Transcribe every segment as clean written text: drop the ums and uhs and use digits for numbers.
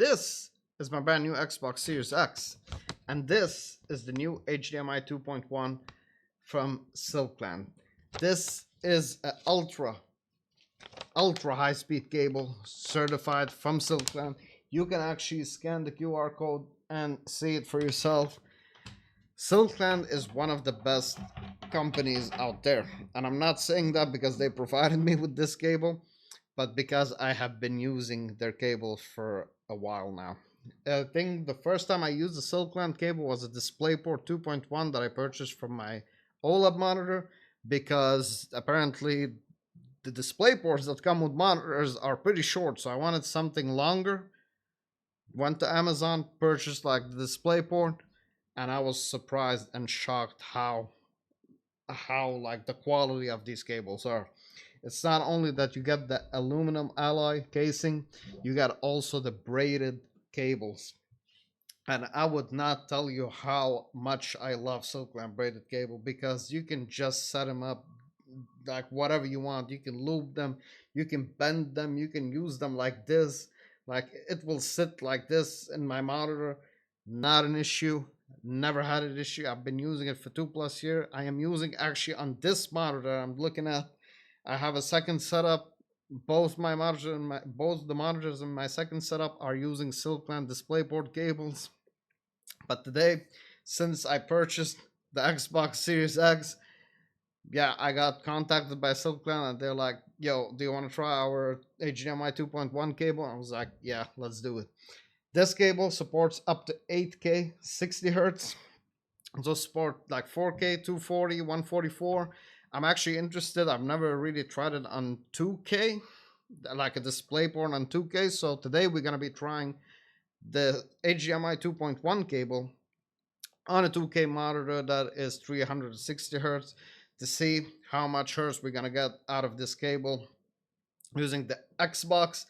This is my brand new Xbox Series X, and this is the new HDMI 2.1 from Silkland. This is an ultra high speed cable certified from Silkland. You can actually scan the QR code and see it for yourself. Silkland is one of the best companies out there, and I'm not saying that because they provided me with this cable, but because I have been using their cable for a while now. I think the first time I used the Silkland cable was a DisplayPort 2.1 that I purchased from my ALLM monitor, because apparently the DisplayPorts that come with monitors are pretty short, so I wanted something longer. Went to Amazon, purchased like the DisplayPort, and I was surprised and shocked how like the quality of these cables are. It's not only that you get the aluminum alloy casing, you got also the braided cables. And I would not tell you how much I love Silkland braided cable, because you can just set them up like whatever you want. You can loop them, you can bend them, you can use them like this. Like it will sit like this in my monitor. Not an issue. Never had an issue. I've been using it for 2+ years. I am using actually on this monitor I'm looking at. I have a second setup. Both my monitor and both the monitors in my second setup are using Silkland DisplayPort cables. But today, since I purchased the Xbox Series X, yeah, I got contacted by Silkland and they're like, "Yo, do you want to try our HDMI 2.1 cable?" I was like, "Yeah, let's do it." This cable supports up to 8K 60 Hertz. So support like 4K 240 144. I'm actually interested. I've never really tried it on 2K, like a DisplayPort on 2K. So today we're going to be trying the HDMI 2.1 cable on a 2K monitor that is 360 Hertz to see how much hertz we're going to get out of this cable using the Xbox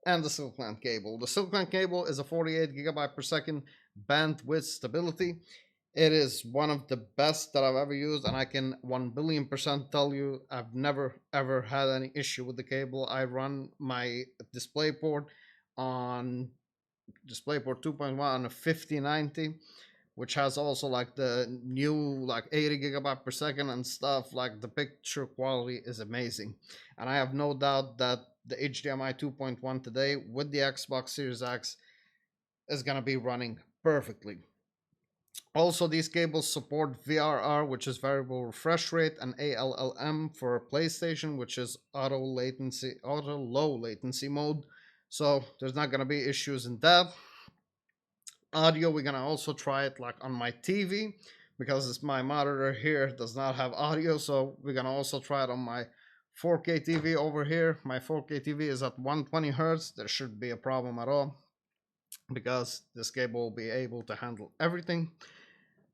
and the Silkland cable. The Silkland cable is a 48 gigabyte per second bandwidth stability. It is one of the best that I've ever used, and I can 1,000,000,000% tell you I've never ever had any issue with the cable. I run my DisplayPort on DisplayPort 2.1 on a 5090, which has also like the new like 80 gigabyte per second and stuff. Like the picture quality is amazing, and I have no doubt that the HDMI 2.1 today with the Xbox Series X is gonna be running perfectly. Also, these cables support VRR, which is variable refresh rate, and ALLM for PlayStation, which is auto low latency mode. So there's not gonna be issues in that. Audio, we're gonna also try it like on my TV, because it's my monitor here does not have audio, so we're gonna also try it on my 4K TV over here. My 4K TV is at 120 Hertz. There shouldn't be a problem at all, because this cable will be able to handle everything.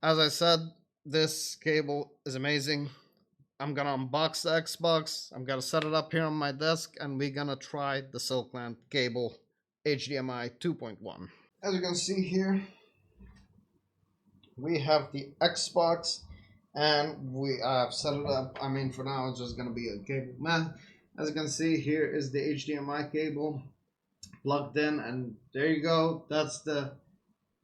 As I said, this cable is amazing. I'm gonna unbox the Xbox. I'm gonna set it up here on my desk, and we're gonna try the Silkland cable HDMI 2.1. As you can see here, we have the Xbox, and we have set it up. I mean, for now, it's just gonna be a cable man. As you can see, here is the HDMI cable plugged in, and there you go. That's the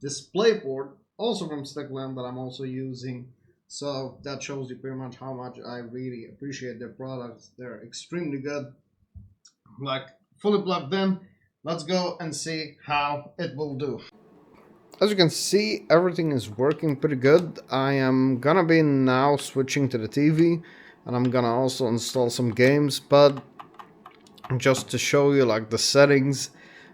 DisplayPort, also from Silkland, that I'm also using. So that shows you pretty much how much I really appreciate their products. They're extremely good. Like fully plugged in. Let's go and see how it will do. As you can see, everything is working pretty good. I am gonna be now switching to the TV, and I'm gonna also install some games, but just to show you like the settings,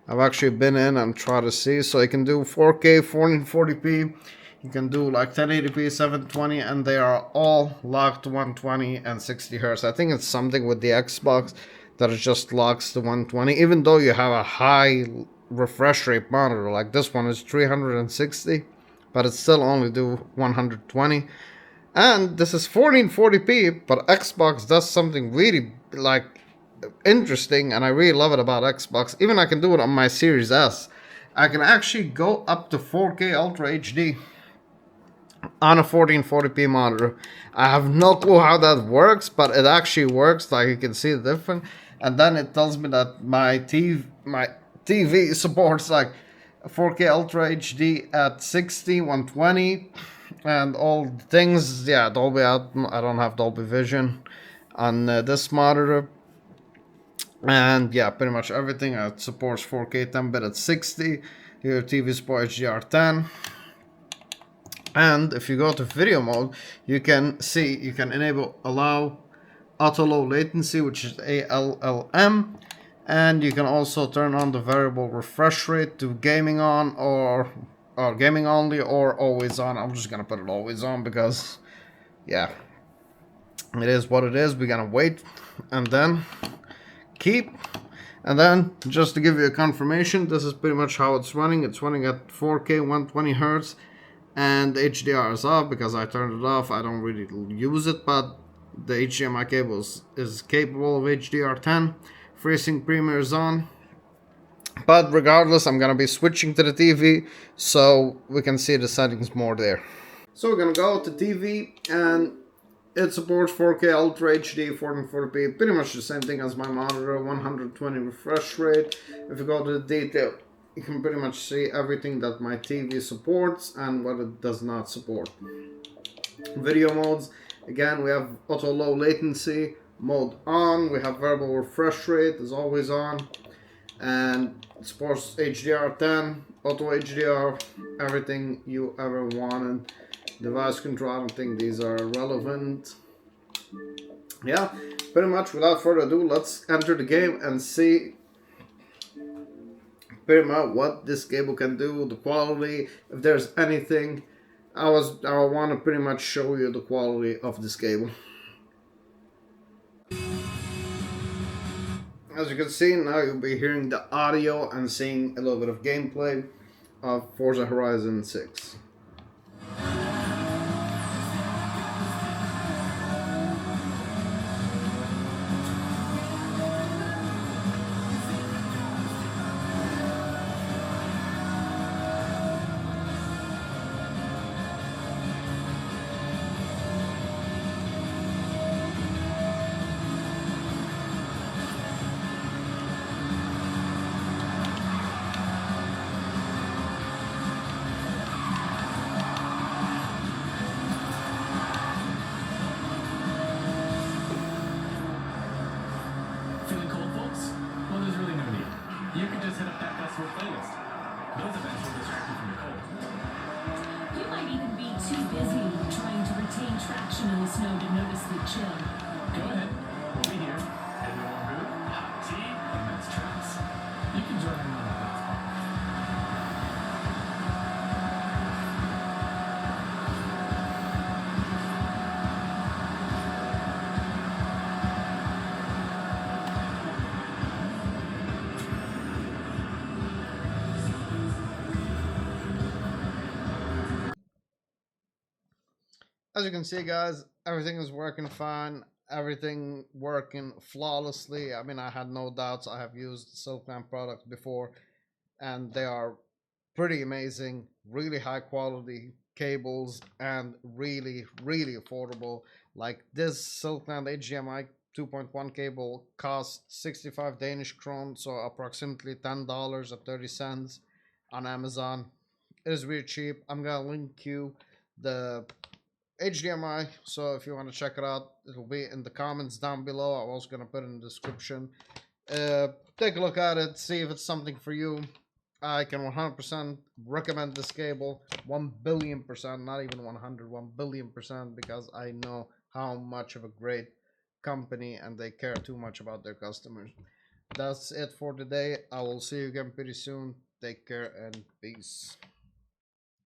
I've actually been in and tried to see. So you can do 4K 1440p, you can do like 1080p 720, and they are all locked to 120 and 60 Hertz. I think it's something with the Xbox that it just locks to 120, even though you have a high refresh rate monitor. Like this one is 360, but it still only do 120. And this is 1440p, but Xbox does something really like interesting, and I really love it about Xbox. Even I can do it on my Series S. I can actually go up to 4K Ultra HD on a 1440p monitor. I have no clue how that works, but it actually works. Like you can see the difference. And then it tells me that my TV supports like 4K Ultra HD at 60, 120, and all the things. Yeah, Dolby Atmos. I don't have Dolby Vision on this monitor. And yeah, pretty much everything. It supports 4K 10-bit at 60. Your TV supports HDR10. And if you go to video mode, you can see you can allow auto low latency, which is ALLM, and you can also turn on the variable refresh rate to gaming on or gaming only or always on. I'm just gonna put it always on because yeah, it is what it is. We're gonna wait and then keep. And then just to give you a confirmation, this is pretty much how it's running. It's running at 4K 120 Hertz, and HDR is off because I turned it off. I don't really use it, but the HDMI cable is capable of HDR10. FreeSync Premiere is on. But regardless, I'm gonna be switching to the TV so we can see the settings more there. So we're gonna go to TV, and it supports 4K Ultra HD 1440p, pretty much the same thing as my monitor, 120 refresh rate. If you go to the detail, you can pretty much see everything that my TV supports and what it does not support. Video modes, again, we have auto low latency mode on, we have variable refresh rate is always on, and it supports HDR10, auto HDR, everything you ever wanted. Device control, I don't think these are relevant. Yeah, pretty much without further ado, let's enter the game and see pretty much what this cable can do, the quality, if there's anything. I want to pretty much show you the quality of this cable. As you can see, now you'll be hearing the audio and seeing a little bit of gameplay of Forza Horizon 6. Traction in the snow to notice the chill. Go ahead. We'll be here. And no more food, hot tea, and that's tracks. You can join in on that last part. As you can see, guys, everything is working fine. Everything working flawlessly. I mean, I had no doubts. I have used Silkland products before, and they are pretty amazing. Really high quality cables and really, really affordable. Like this Silkland HDMI 2.1 cable costs 65 Danish krone, so approximately $10.30 on Amazon. It is really cheap. I'm gonna link you the HDMI, so if you want to check it out, it'll be in the comments down below. I'm also gonna put it in the description. Take a look at it, see if it's something for you. I can 100% recommend this cable, 1,000,000,000%, not even 100, 1,000,000,000%, because I know how much of a great company and they care too much about their customers. That's it for today. I will see you again pretty soon. Take care and peace.